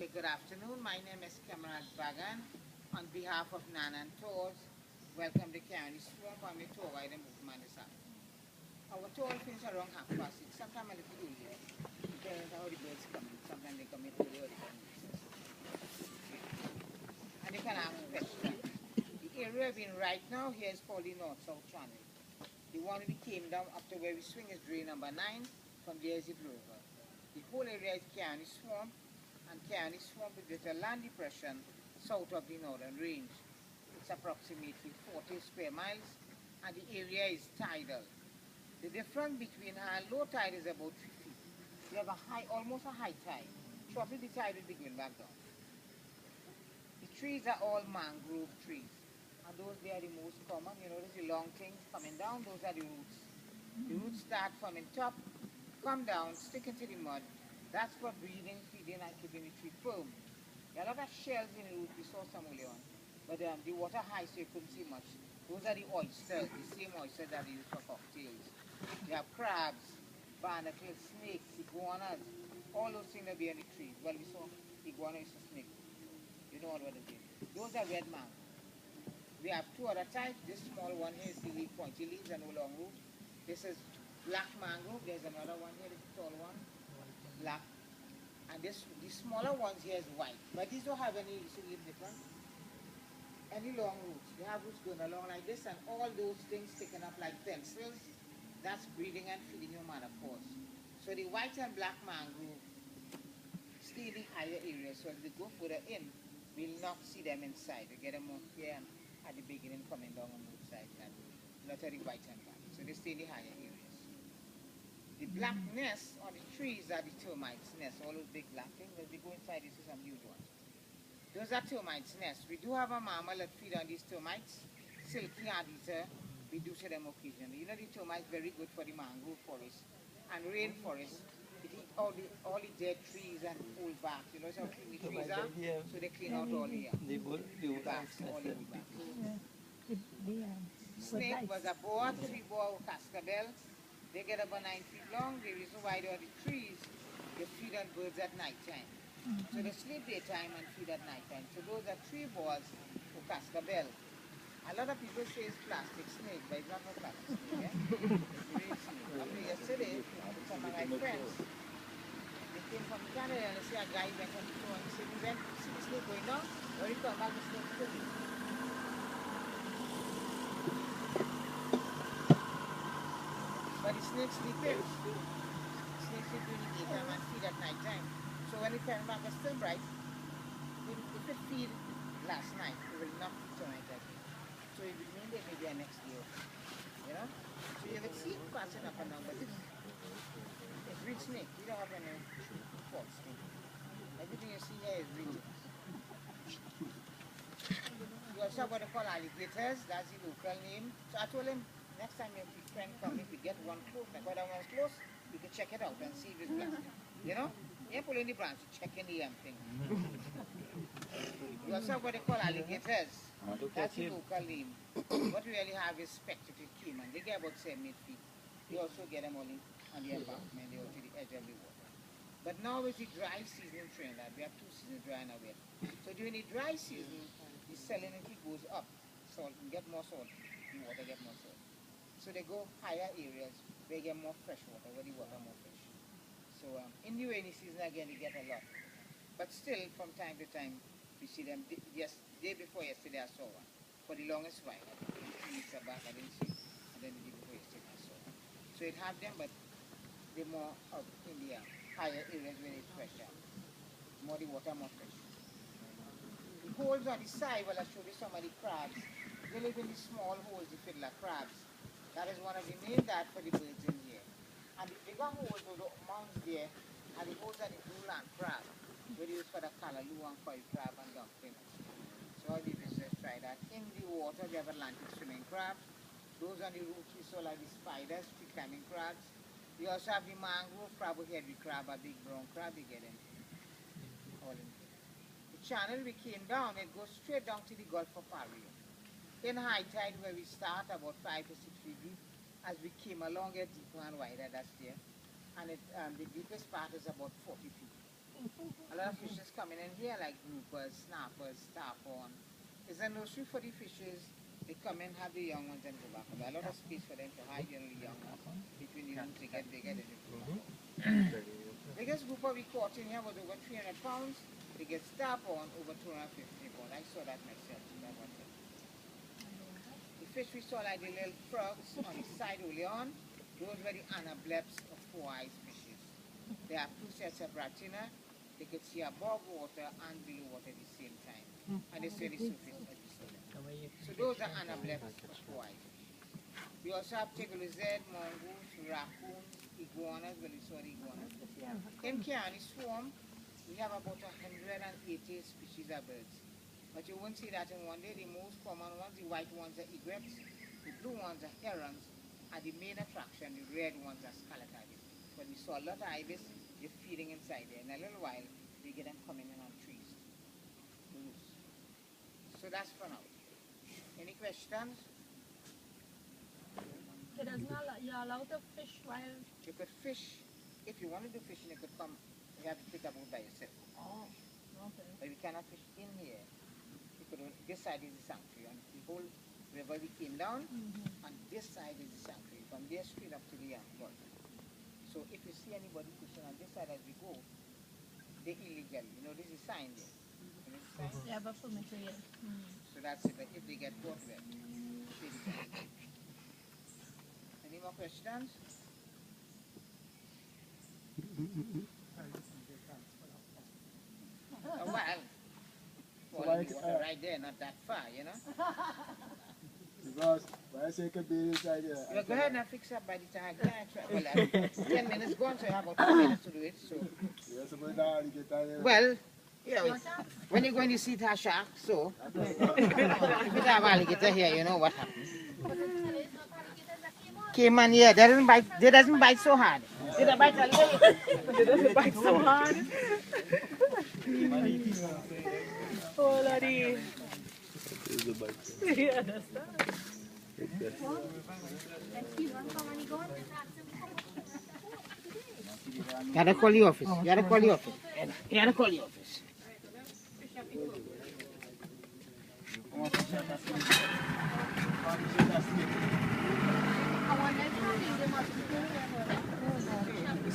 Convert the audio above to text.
Good afternoon. My name is Cameron Bagan. On behalf of Nana and Tours, welcome to Caroni Swamp. I'm a tour guide and movement this afternoon. Our tour finishes around 6:30, sometimes a little earlier. Depends on how the birds come in. Sometimes they come in early or they come in. And you can ask questions. The area we're in right now here is called the North-South Channel. The one we came down after where we swing is drain number 9. From there is the River. The whole area is Caroni Swamp, and Caroni Swamp is a land depression south of the Northern Range. It's approximately 40 square miles, and the area is tidal. The difference between high and low tide is about 3 feet. We have a high, almost a high tide. Shortly the tide will be going back down. The trees are all mangrove trees, and those they are the most common. You notice the long things coming down, those are the roots. The roots start from the top, come down, stick into the mud. That's for breathing, feeding, and keeping the tree firm. There are a lot of shells in the root, we saw some earlier on. But the water high, so you couldn't see much. Those are the oysters, the same oysters that they use for cocktails. They have crabs, barnacles, snakes, iguanas, all those things that be on the trees. Well, we saw iguana is a snake. You know what it is. Those are red mango. We have two other types. This small one here is the pointy leaves and no long root. This is black mango. There's another one here, this tall one, black. And the smaller ones here is white. But these don't have any different. Any long roots. They have roots going along like this, and all those things sticking up like pencils. That's breathing and feeding your mother, of course. So the white and black mangrove stay in the higher areas. So as we go further in, we'll not see them inside. We get them up here and at the beginning coming down on both sides. And not the white and black. So they stay in the higher areas. The black nests on the trees are the termites' nests. All those big black things. As we go inside, you see some huge ones. Those are termites' nests. We do have a mammal that feed on these termites. Silky anteater. We do see them occasionally. You know the termites very good for the mangrove forest and rainforest. It eat all the dead trees and old bark. You know how clean the trees are? So they clean out all the barks, all the bark. Snake was a boa, 3-boa cascabel. They get about 9 feet long. The reason why they're on the trees, they feed on birds at night time. So they sleep daytime and feed at night time. So those are 3 boas for cascabel. A lot of people say it's plastic snake, but it's not no plastic snake. Yeah? Real snake. After yesterday, with some of my friends, they came from Canada and they say a guy went on the tour and he said, we went to see the snake going down, or he come back, the snake still. But the snake sleeping. The snake sleep during the daytime and feed at night time. So when it comes back, it's still bright. If it feed last night, it will not feed tonight again. So it will mean there may be a next day. You know? So you will see it passing up and down, but it's real snake. You don't have any false snake. Everything you see here is real. You also have what they call alligators. That's the local name. So I told him, next time your friend comes, if we get one close, like that one's close, you can check it out and see if it's plastic. You know? You pull in the branch, checking the thing. You also have what they call alligators. That's the local name. What we really have is spectacled caiman. They get about 7-8 feet. You also get them only on the embankment, they go to the edge of the water. But now is the dry season in Trinidad. We have 2 seasons, dry and wet. So during the dry season, the salinity goes up. Salt, you get more salt. The water get more salt. So they go higher areas where you get more fresh water, where the water more fresh. So in the rainy season again, you get a lot. But still, from time to time, we see them. Yes, day before yesterday I saw one. For the longest while, 3 weeks back I didn't see it. And then the day before yesterday I saw one. So it have them, but they're more up in the higher areas where it's fresher. More the water, more fresh. The holes on the side, well I showed you some of the crabs. They live in the small holes, the fiddler crabs. That is one of the main diet for the birds in here. And the bigger holes are the mounds there, and the holes are the blue land crab. We use for the callaloo and coil crab and dumpling. So all the visitors try that. In the water, we have Atlantic swimming crabs. Those on the roof, we saw like the spiders, tree climbing crabs. We also have the mangrove crab, heavy crab, a big brown crab, we get them all in here. The channel we came down, it goes straight down to the Gulf of Paria. In high tide, where we start about 5 to 6 feet deep, as we came along, get deeper and wider, that's there. And the deepest part is about 40 feet. A lot of fishes coming in here like groupers, snappers, starporn. It's a nursery for the fishes. They come in, have the young ones and go back. There's a lot of space for them to hide the young ones. Between the roots they get bigger, then they go back out. Biggest grouper we caught in here was over 300 pounds. They get starporn over 250 pounds. I saw that myself. That was it. The fish we saw like the little frogs on the side early on, those were the anableps of four-eyes fishes. They have two sets of retina. They could see above water and below water at the same time. And they see the surface as you see them. So those are anableps of four-eyes fish. We also have tiger lizard, mongoose, raccoons, iguanas. Well, you saw the iguanas. In Caroni swarm, we have about 180 species of birds. But you won't see that in one day. The most common ones, the white ones are egrets, the blue ones are herons, and the main attraction, the red ones are scarlet ibis. But we saw a lot of ibis, they're feeding inside there. In a little while, we get them coming in on trees. So that's for now. Any questions? It does not allow, you're allowed to fish while... You could fish, if you want to do fishing, you could come, you have to take a boat by yourself. Oh, okay. But we cannot fish in here. You could, this side is the sanctuary, and the whole river we came down, and this side is the sanctuary, from there straight up to the gulf. So if you see anybody fishing on this side as we go, they're illegal. You know, this is sign there. You know the sign? Yeah, but for me to hear. So that's it. But if they get caught, well, any more questions? Well, water right there, not that far, you know. Because when I say it could be inside here. Well, go ahead and fix up by the time. Well, 10 minutes gone, so you have about 2 minutes to do it. So. Yes, but now you get tired. Well, yeah, when you go and you see it has shark, so if you have alligator here, you know what happens. Cayman, yeah, they doesn't bite so hard. They don't bite a little. They doesn't bite so hard. Oh, Lordy. Yeah, that's that. You gotta call the office. You gotta call the office. You gotta call the office. I want to